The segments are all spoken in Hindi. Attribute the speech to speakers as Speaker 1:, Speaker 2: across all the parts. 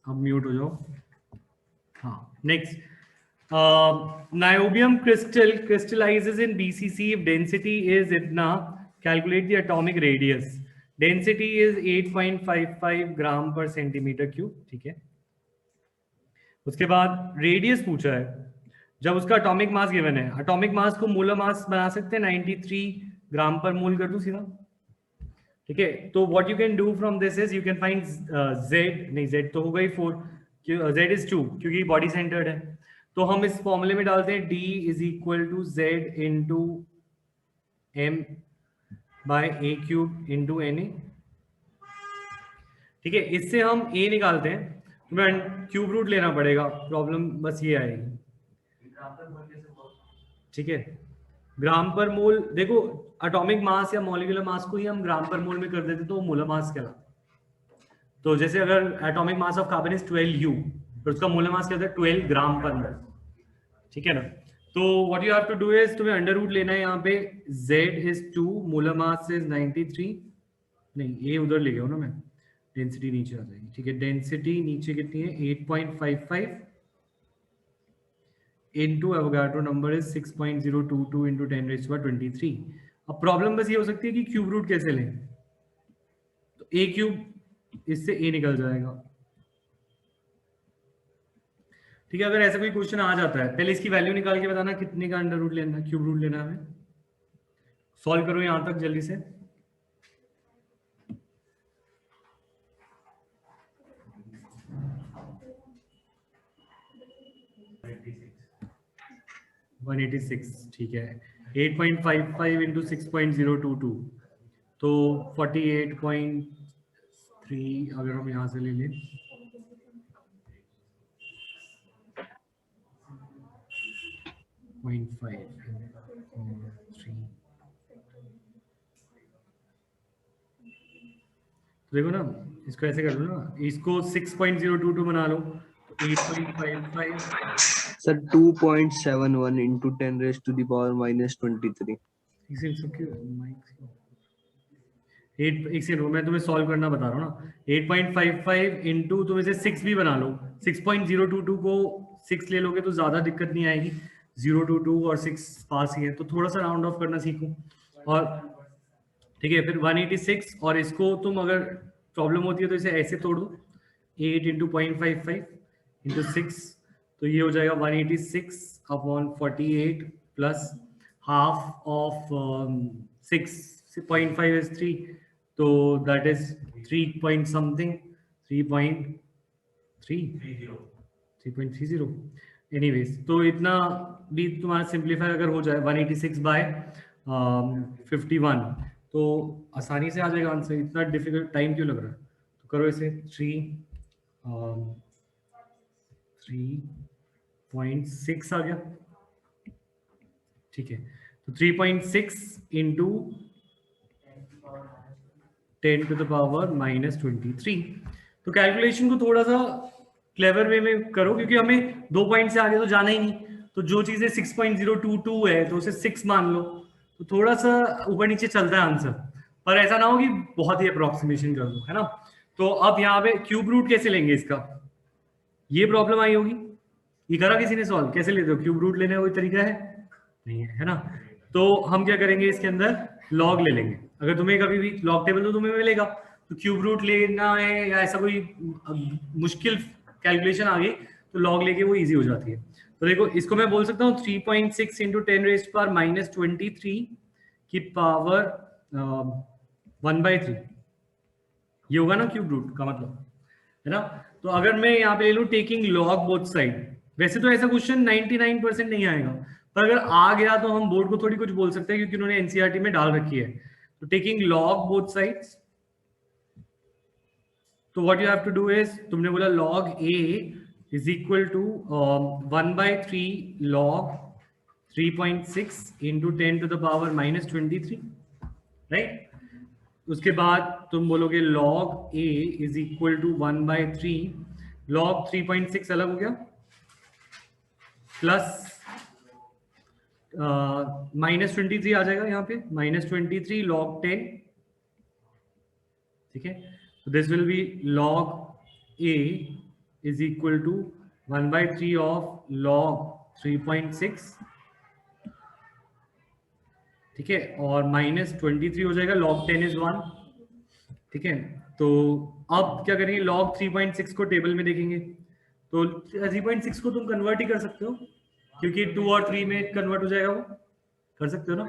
Speaker 1: अब म्यूट हो जाओ। हाँ, next, niobium crystallizes in BCC if density is इतना, calculate the atomic radius, density is 8.55 ग्राम पर सेंटीमीटर क्यूब, ठीक है। उसके बाद रेडियस पूछा है, जब उसका एटॉमिक मास गिवन है, एटॉमिक मास को मोलर मास बना सकते हैं, 93 ग्राम पर मोल कर दूं सीधा, ठीक है। तो what you can do from this is you can find Z, नहीं जेड तो होगा ही 4, जेड इज 2 क्योंकि बॉडी सेंटर्ड है। तो हम इस फॉर्मूले में डालते हैं d is equal to Z into M by A cube into N A, ठीक है। इससे हम a निकालते हैं, तुम्हें क्यूब रूट लेना पड़ेगा, प्रॉब्लम बस ये आएगी, ठीक है। ग्राम पर मोल, देखो एटॉमिक मास या मॉलिक्यूलर मास को ही हम ग्राम पर मोल में कर देते तो मोलर मास कहलाता। तो जैसे अगर atomic mass of carbon is 12 U, तो उसका मोलर मास क्या होता है 12 ग्राम पर मोल, ठीक है ना। तो what you have to do is तुम्हें अंडर रूट लेना है, यहाँ पे z is 2, molar mass is 93, नहीं a उधर ले गया हूं ना मैं, डेंसिटी नीचे आ जाएगी, ठीक है। डेंसिटी नीचे कितनी है 8.55 into Avogadro number is 6.022 into 10⁻23। अब प्रॉब्लम बस ये हो सकती है कि क्यूब रूट कैसे लें, तो a क्यूब इससे a निकल जाएगा, ठीक है। अगर ऐसा कोई क्वेश्चन आ जाता है, पहले इसकी वैल्यू निकाल के बताना कितने का अंडर रूट लेना है, क्यूब रूट लेना है हमें। सॉल्व करो यहां तक जल्दी से। ठीक है, 8.55 इंटू 6.022 तो 48.3, अगर हम यहां से ले लें 0.5 3, देखो ना इसको ऐसे कर लो ना, इसको 6.022 बना लो तो 8.55
Speaker 2: सर 2.71 into 10⁻⁻23।
Speaker 1: एक सेकंड मैं तुम्हें सॉल्व करना बता रहा हूँ ना। 8.55 इंटू तुम इसे 6 भी बना लो, 6.022 को 6 ले लोगे तो ज्यादा दिक्कत नहीं आएगी, 022 और 6 पास ही है, तो थोड़ा सा राउंड ऑफ करना सीखो। और ठीक है, फिर 186, और इसको तुम अगर प्रॉब्लम होती है तो इसे ऐसे तोड़ दो, 8 इंटू 0.55 इंटू 6, तो ये हो जाएगा 186/48 प्लस हाफ ऑफ 6.5 इज 3, तो that is 3 point something, 3.30। Anyways, तो इतना भी तुम्हारा सिंप्लीफाई अगर हो जाए 186/51, तो आसानी से आ जाएगा आंसर। इतना डिफिकल्ट टाइम क्यों लग रहा है, तो करो इसे 3.6 आ गया, ठीक है। तो 3.6 इंटू 10⁻⁻23। तो कैलकुलेशन को थोड़ा सा क्लेवर वे में करो, क्योंकि हमें 2 पॉइंट से आगे तो जाना ही नहीं, तो जो चीजें 6.022 है तो उसे 6 मान लो, तो थोड़ा सा ऊपर नीचे चलता है आंसर, पर ऐसा ना हो कि बहुत ही अप्रोक्सीमेशन कर दो, है ना। तो अब यहाँ पे क्यूब रूट कैसे लेंगे इसका, ये प्रॉब्लम आई होगी, ये करा किसी ने सॉल्व, कैसे लेते हो क्यूब रूट लेने का कोई तरीका है नहीं है ना। तो हम क्या करेंगे, इसके अंदर लॉग ले लेंगे, अगर तुम्हें कभी भी लॉग टेबल तो तुम्हें मिलेगा, तो क्यूब रूट लेना है या ऐसा कोई मुश्किल कैलकुलेशन आ गई तो लॉग लेके वो इजी हो जाती है। तो देखो इसको मैं बोल सकता हूँ 3.6 इंटू 10⁻⁻23 की पावर 1/3, ये होगा ना क्यूब रूट का मतलब, है ना। तो अगर मैं यहाँ पे ले लूँ टेकिंग लॉग बोथ साइड, वैसे तो ऐसा क्वेश्चन 99% नहीं आएगा, पर अगर आ गया तो हम बोर्ड को थोड़ी कुछ बोल सकते हैं क्योंकि उन्होंने एनसीईआरटी में डाल रखी है। तो टेकिंग लॉग बोथ साइड्स, तो what you have to do is, तुमने बोला log a is equal to 1/3 log 3.6 into 10⁻⁻23, right. उसके बाद तुम बोलोगे log a is equal to 1/3 log 3.6 अलग हो गया प्लस -23 आ जाएगा यहाँ पे, -23 log 10, ठीक है। तो this will be log a is equal to 1/3 of log 3.6, ठीक है, और -23 हो जाएगा, log 10 इज 1, ठीक है। तो अब क्या करेंगे, log 3.6 को टेबल में देखेंगे, तो 3.6 को तुम कन्वर्ट ही कर सकते हो क्योंकि 2 और 3 में कन्वर्ट हो जाएगा, वो कर सकते हो ना,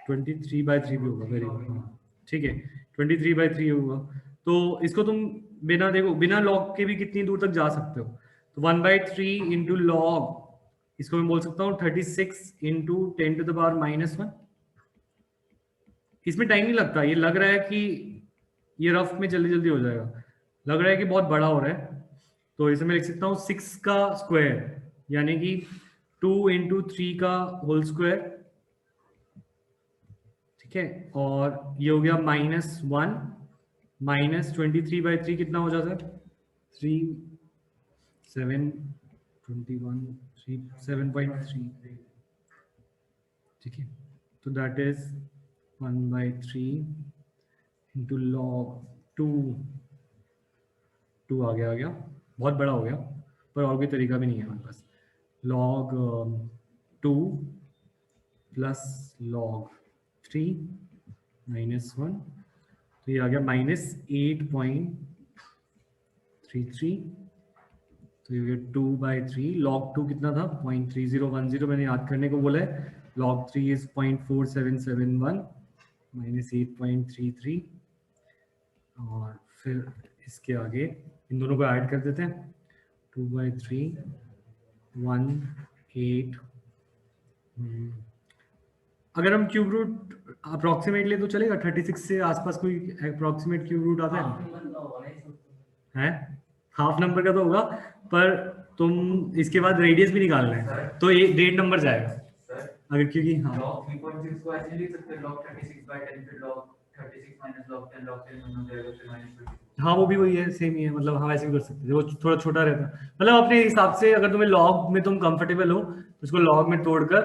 Speaker 1: 23/3 भी होगा, वेरी गुड, ठीक है, 23/3 होगा। तो इसको तुम बिना देखो बिना लॉग के भी कितनी दूर तक जा सकते हो, तो 1/3 इंटू लॉग, इसको मैं बोल सकता हूँ 36 इंटू 10⁻⁻1। इसमें टाइम नहीं लगता, ये लग रहा है कि ये रफ में जल्दी जल्दी हो जाएगा, लग रहा है कि बहुत बड़ा हो रहा है, तो इसे मैं लिख सकता हूँ 6 का स्क्वायर, यानी कि 2 इंटू 3 का होल स्क्वायर, ठीक है, और ये हो गया -1, -23/3 कितना हो जाता है, 3 7 21 3 7.3, ठीक है, तो दैट इज 1/3 इंटू लॉग 2 आ गया, बहुत बड़ा हो गया, पर और कोई तरीका भी नहीं है हमारे पास, log 2 प्लस log 3 -1, तो ये आ गया -8.33, तो ये 2/3, log 2 कितना था, 0.3010, मैंने याद करने को बोला है, log 3 इज 0.4771 -8.33, और फिर इसके आगे इन दोनों को ऐड कर देते हैं, 2/3 1 8, अगर हम क्यूब रूट अप्रोक्सीमेट ले तो चलेगा, 36 से आसपास कोई अप्रोक्सीमेट क्यूब रूट आता है, हाफ नंबर का तो होगा, पर तुम इसके बाद रेडियस भी निकालना है, तो एक 1.5 नंबर जाएगा अगर, क्योंकि हाँ
Speaker 3: log 3.6 को ऐसे लिख सकते हैं, log 36/10 फिर log 36 minus log 10 log 10 हो जाएगा, फिर -20।
Speaker 1: हाँ, वो भी वही है, सेम ही है, मतलब हम ऐसे भी कर सकते हैं, वो थोड़ा छोटा रहता है, मतलब अपने हिसाब से, अगर तुम्हें लॉग में तुम कंफर्टेबल हो तो उसको लॉग में तोड़कर,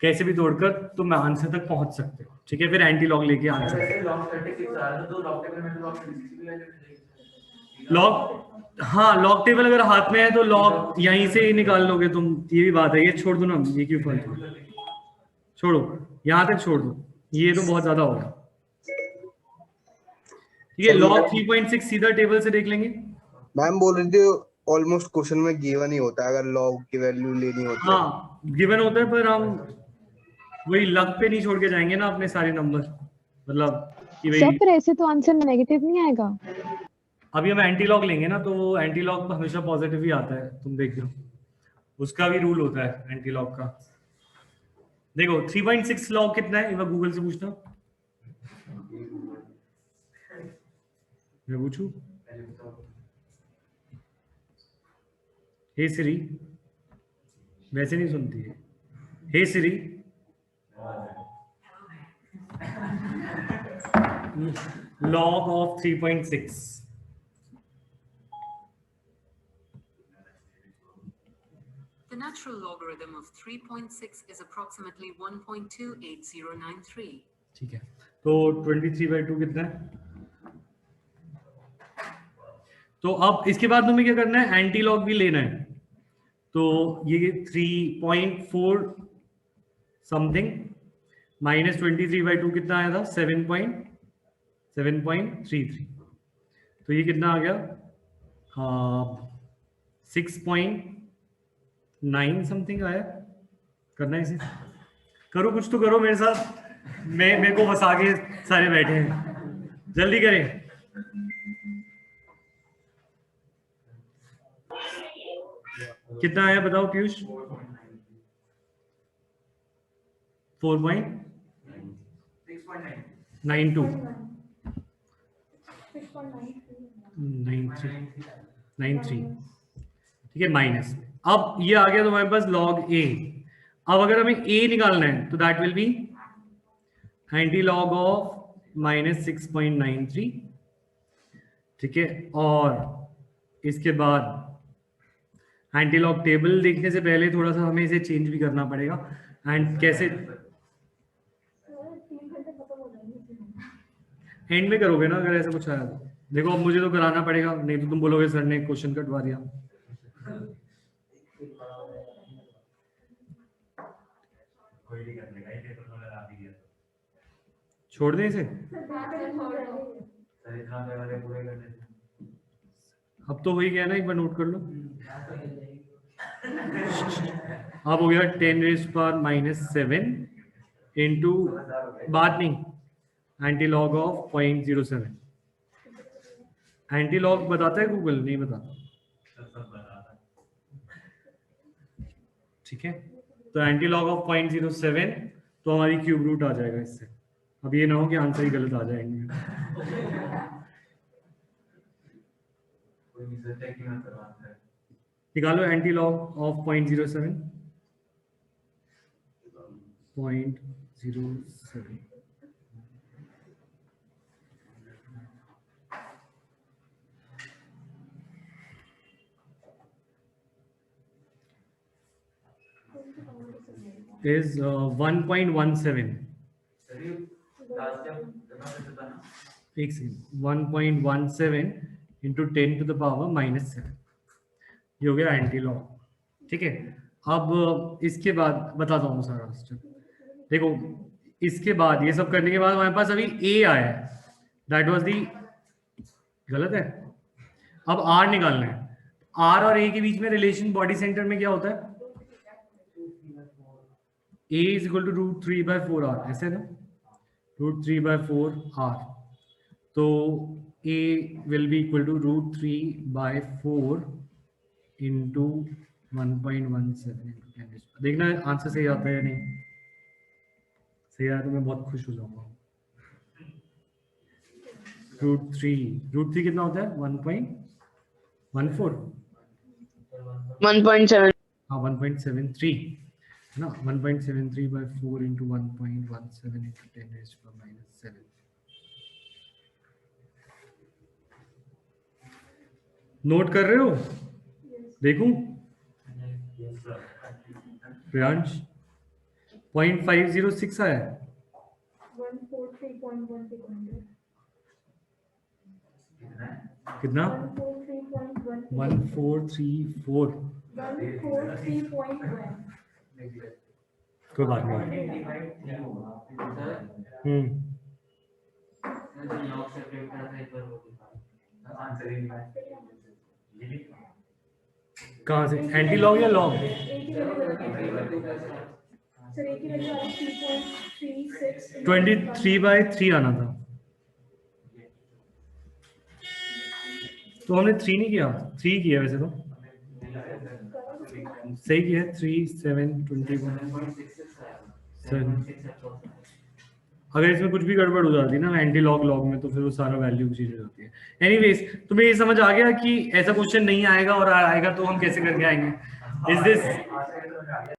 Speaker 1: कैसे भी तोड़कर तुम आंसर तक पहुंच सकते हो, ठीक है, फिर एंटी लॉग लेके आंसर,
Speaker 3: वैसे log 36 आ रहा है तो log टेबल में तो log 36 भी आ जाएगा,
Speaker 1: लॉग, हाँ लॉग टेबल अगर हाथ में है तो लॉग यहीं से ही निकाल लोगे तुम, ये भी बात है, ये छोड़ दो ना, ये क्यों फालतू, छोड़ो, यहाँ तक छोड़ दो, ये तो बहुत ज्यादा होगा, ठीक है, log 3.6 सीधा टेबल से देख लेंगे।
Speaker 2: मैम बोल रही थी ऑलमोस्ट क्वेश्चन में गिवन ही होता है अगर लॉग की वैल्यू लेनी होती है।
Speaker 1: हाँ गिवन होता है, पर हम वही लग पे नहीं छोड़ के जाएंगे ना अपने सारे नंबर, मतलब कि
Speaker 4: सर
Speaker 1: भाई
Speaker 4: पर ऐसे तो आंसर में नेगेटिव नहीं आएगा।
Speaker 1: अभी हम एंटी लॉग लेंगे ना, तो एंटी लॉग हमेशा पॉजिटिव ही आता है, तुम देख लो, उसका भी रूल होता है एंटी लॉग का। देखो 3.6 लॉग कितना है, एक बार गूगल से पूछना, मैं पूछूं, हे सिरी, वैसे नहीं सुनती है, हे सिरी, log of 3.6,
Speaker 5: The natural logarithm of 3.6 is approximately 1.28093.
Speaker 1: ठीक है, तो 23/2 कितना है, तो अब इसके बाद तुम्हें क्या करना है, एंटी लॉग भी लेना है, तो ये 3.4 समथिंग -23/2 कितना आया था, 7.33, तो ये कितना आ गया, 6.9 समथिंग आया, करना है इसे, करो कुछ तो करो मेरे साथ, मेरे को बस आगे सारे बैठे हैं, जल्दी करें, कितना आया बताओ पीयूष, 4.92 93, ठीक है, माइनस, अब ये आ गया तुम्हारे पास log a, अब अगर हमें a निकालना है तो that will be anti log of -6.93, ठीक है, और इसके बाद एंटी लॉग टेबल देखने से पहले थोड़ा सा हमें इसे चेंज भी करना पड़ेगा, एंड कैसे एंड में करोगे ना अगर ऐसा कुछ आया तो, देखो अब मुझे तो कराना पड़ेगा, नहीं तो तुम बोलोगे सर ने क्वेश्चन कटवा दिया। छोड़ दे इसे,
Speaker 3: सर इतना पे वाले पूरे कर देते हैं।
Speaker 1: अब तो हो ही गया ना, एक बार नोट कर लो। अब हो गया 10⁻⁻7 इंटू, बात नहीं, anti log of 0.07। Anti log बताता है गूगल? नहीं बताता। ठीक है, तो एंटी लॉग ऑफ 0.07, तो हमारी क्यूब रूट आ जाएगा इससे। अब ये ना हो कि आंसर ही गलत आ जाएंगे।
Speaker 3: कोई नहीं सर, चेक नहीं करवाता है।
Speaker 1: निकालो anti log of 0.07। 0.07 is 1.17।
Speaker 3: Sir ये लास्ट टाइम करना पड़ता था ना।
Speaker 1: एक सेकंड, 1.17 इंटू 10⁻⁻7, ये हो गया एंटी लॉग। ठीक है, अब इसके बाद बताता हूँ सारा स्टेप। देखो इसके बाद ये सब करने के बाद हमारे पास अभी ए आया है, दैट वाज दी, गलत है। अब आर निकालना है। आर और ए के बीच में रिलेशन बॉडी सेंटर में क्या होता है? A is equal to √3/4r, ऐसे ना, √3/4r। तो A will be equal to √3/4 into 1.17 into 10। देखना आंसर सही आता है या नहीं। सही आया तो मैं बहुत खुश हो जाऊंगा। √3 कितना होता है? 1.14,
Speaker 6: 1.7
Speaker 1: हाँ 1.73 है ना। 1.73/4 into 1.17 into 10⁻⁻7। नोट कर रहे हो? देखूं प्रियांश, 0.506 आया है।
Speaker 7: 143.1
Speaker 1: कितना?
Speaker 7: 1434
Speaker 1: 1434।
Speaker 7: 143.1
Speaker 1: कोई बात नहीं।
Speaker 3: लॉग सेपरेट करा था एक बार वो आंसर ही नहीं आया।
Speaker 1: कहाँ से? एंटी लॉग या लॉग?
Speaker 7: सर एक ही वैल्यू 3.36
Speaker 1: 23/3 आना था, तो हमने 3 नहीं किया, 3 किया वैसे तो। सही किया, 3 7 21 7। अगर इसमें कुछ भी गड़बड़ हो जाती है ना एंटी लॉग लॉग में, तो फिर वो सारा वैल्यू चीज हो जाती है। एनीवेज, तुम्हें ये समझ आ गया कि ऐसा क्वेश्चन नहीं आएगा, और आएगा तो हम कैसे करके आएंगे? Is this